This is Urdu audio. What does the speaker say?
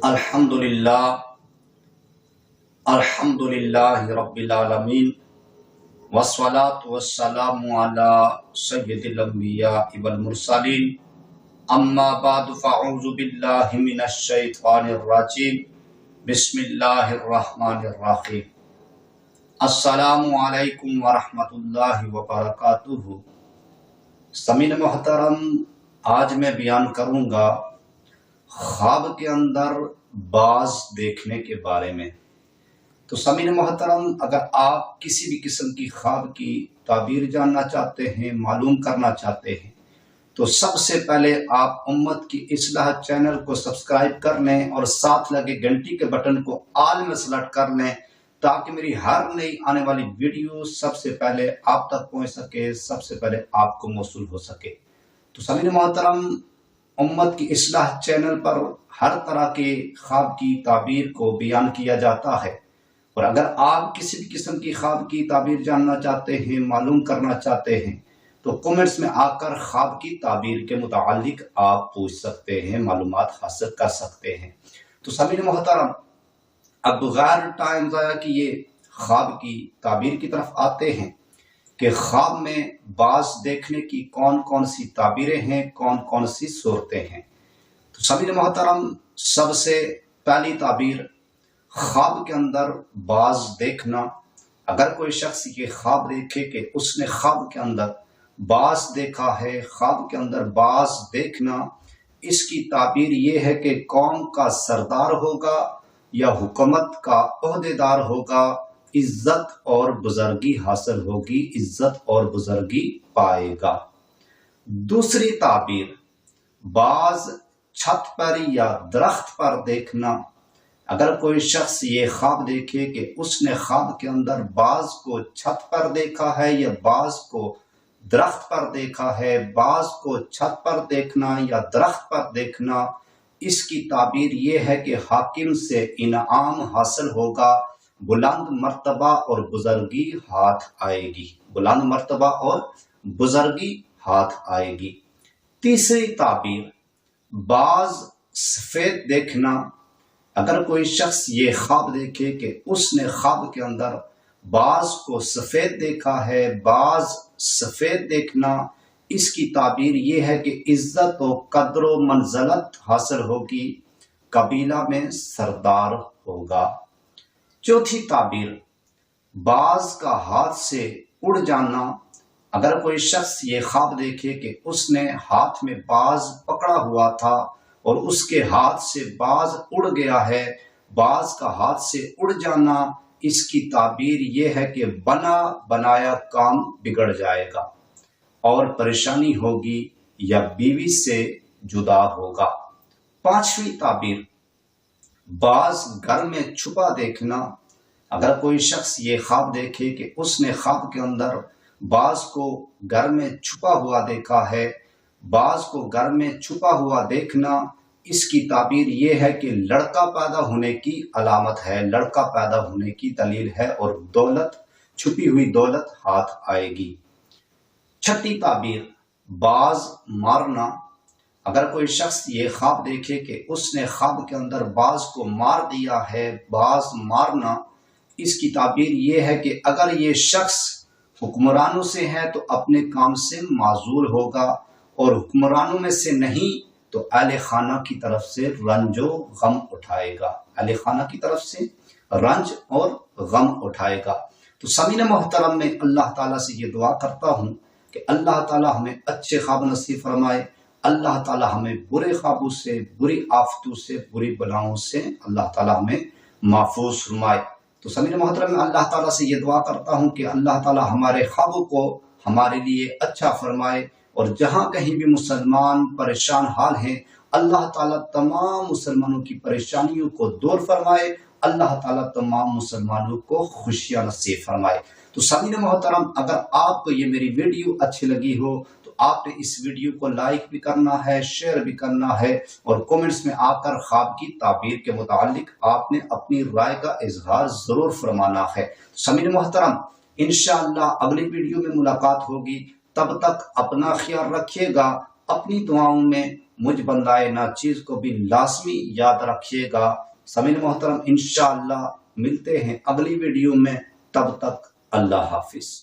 الحمدللہ الحمدللہ رب العالمین والصلاة والسلام علی سید الانبیاء والمرسلین اما بعد فاعوذ باللہ من الشیطان الرجیم بسم اللہ الرحمن الرحیم السلام علیکم ورحمۃ اللہ وبرکاتہ۔ سامعین محترم، آج میں بیان کروں گا خواب کے اندر باز دیکھنے کے بارے میں۔ تو سامعین محترم، اگر آپ کسی بھی قسم کی خواب کی تعبیر جاننا چاہتے ہیں، معلوم کرنا چاہتے ہیں، تو سب سے پہلے آپ امت کی اصلاح چینل کو سبسکرائب کر لیں اور ساتھ لگے گھنٹی کے بٹن کو آل میں سلیکٹ کر لیں تاکہ میری ہر نئی آنے والی ویڈیو سب سے پہلے آپ تک پہنچ سکے، سب سے پہلے آپ کو موصول ہو سکے۔ تو سامعین محترم، امت کی اصلاح چینل پر ہر طرح کے خواب کی تعبیر کو بیان کیا جاتا ہے، اور اگر آپ کسی بھی قسم کی خواب کی تعبیر جاننا چاہتے ہیں، معلوم کرنا چاہتے ہیں، تو کمنٹس میں آ کر خواب کی تعبیر کے متعلق آپ پوچھ سکتے ہیں، معلومات حاصل کر سکتے ہیں۔ تو سامعین محترم، اب غیر ٹائم ضائع کیے خواب کی تعبیر کی طرف آتے ہیں کہ خواب میں باز دیکھنے کی کون کون سی تعبیریں ہیں، کون کون سی صورتیں ہیں۔ تو سامعین محترم، سب سے پہلی تعبیر خواب کے اندر باز دیکھنا۔ اگر کوئی شخص یہ خواب دیکھے کہ اس نے خواب کے اندر باز دیکھا ہے، خواب کے اندر باز دیکھنا، اس کی تعبیر یہ ہے کہ قوم کا سردار ہوگا یا حکومت کا عہدیدار ہوگا، عزت اور بزرگی حاصل ہوگی، عزت اور بزرگی پائے گا۔ دوسری تعبیر باز چھت پر یا درخت پر دیکھنا۔ اگر کوئی شخص یہ خواب دیکھے کہ اس نے خواب کے اندر باز کو چھت پر دیکھا ہے یا باز کو درخت پر دیکھا ہے، باز کو چھت پر دیکھنا یا درخت پر دیکھنا، اس کی تعبیر یہ ہے کہ حاکم سے انعام حاصل ہوگا، بلند مرتبہ اور بزرگی ہاتھ آئے گی، بلند مرتبہ اور بزرگی ہاتھ آئے گی۔ تیسری تعبیر باز سفید دیکھنا۔ اگر کوئی شخص یہ خواب دیکھے کہ اس نے خواب کے اندر باز کو سفید دیکھا ہے، باز سفید دیکھنا، اس کی تعبیر یہ ہے کہ عزت و قدر و منزلت حاصل ہوگی، قبیلہ میں سردار ہوگا۔ چوتھی تعبیر باز کا ہاتھ سے اڑ جانا۔ اگر کوئی شخص یہ خواب دیکھے کہ اس نے ہاتھ میں باز پکڑا ہوا تھا اور اس کے ہاتھ سے باز اڑ گیا ہے، باز کا ہاتھ سے اڑ جانا، اس کی تعبیر یہ ہے کہ بنا بنایا کام بگڑ جائے گا اور پریشانی ہوگی یا بیوی سے جدا ہوگا۔ پانچویں تعبیر باز گھر میں چھپا دیکھنا۔ اگر کوئی شخص یہ خواب دیکھے کہ اس نے خواب کے اندر باز کو گھر میں چھپا ہوا دیکھا ہے، باز کو گھر میں چھپا ہوا دیکھنا، اس کی تعبیر یہ ہے کہ لڑکا پیدا ہونے کی علامت ہے، لڑکا پیدا ہونے کی دلیل ہے اور دولت، چھپی ہوئی دولت ہاتھ آئے گی۔ چھٹی تعبیر باز مارنا۔ اگر کوئی شخص یہ خواب دیکھے کہ اس نے خواب کے اندر باز کو مار دیا ہے، باز مارنا، اس کی تعبیر یہ ہے کہ اگر یہ شخص حکمرانوں سے ہے تو اپنے کام سے معزول ہوگا، اور حکمرانوں میں سے نہیں تو اہل خانہ کی طرف سے رنج و غم اٹھائے گا، اہل خانہ کی طرف سے رنج اور غم اٹھائے گا۔ تو سامعین محترم، میں اللہ تعالیٰ سے یہ دعا کرتا ہوں کہ اللہ تعالیٰ ہمیں اچھے خواب نصیب فرمائے، اللہ تعالیٰ ہمیں برے خوابوں سے، بری آفتوں سے، بری بلاؤں سے اللہ تعالیٰ ہمیں محفوظ فرمائے۔ تو سامعین محترم، میں اللہ تعالیٰ سے یہ دعا کرتا ہوں کہ اللہ تعالیٰ ہمارے خوابوں کو ہمارے لیے اچھا فرمائے، اور جہاں کہیں بھی مسلمان پریشان حال ہیں، اللہ تعالیٰ تمام مسلمانوں کی پریشانیوں کو دور فرمائے، اللہ تعالیٰ تمام مسلمانوں کو خوشیاں نصیب فرمائے۔ تو سامعین محترم، اگر آپ کو یہ میری ویڈیو اچھی لگی ہو تو آپ نے اس ویڈیو کو لائک بھی کرنا ہے، شیئر بھی کرنا ہے، اور کومنٹس میں آ کر خواب کی تعبیر کے متعلق آپ نے اپنی رائے کا اظہار ضرور فرمانا ہے۔ سامعین محترم، انشاءاللہ اگلی ویڈیو میں ملاقات ہوگی، تب تک اپنا خیال رکھیے گا۔ اپنی دعاؤں میں مجھ بندائے ناچیز کو بھی لازمی یاد رکھیے گا۔ سامعین محترم، انشاءاللہ ملتے ہیں اگلی ویڈیو میں، تب تک اللہ حافظ۔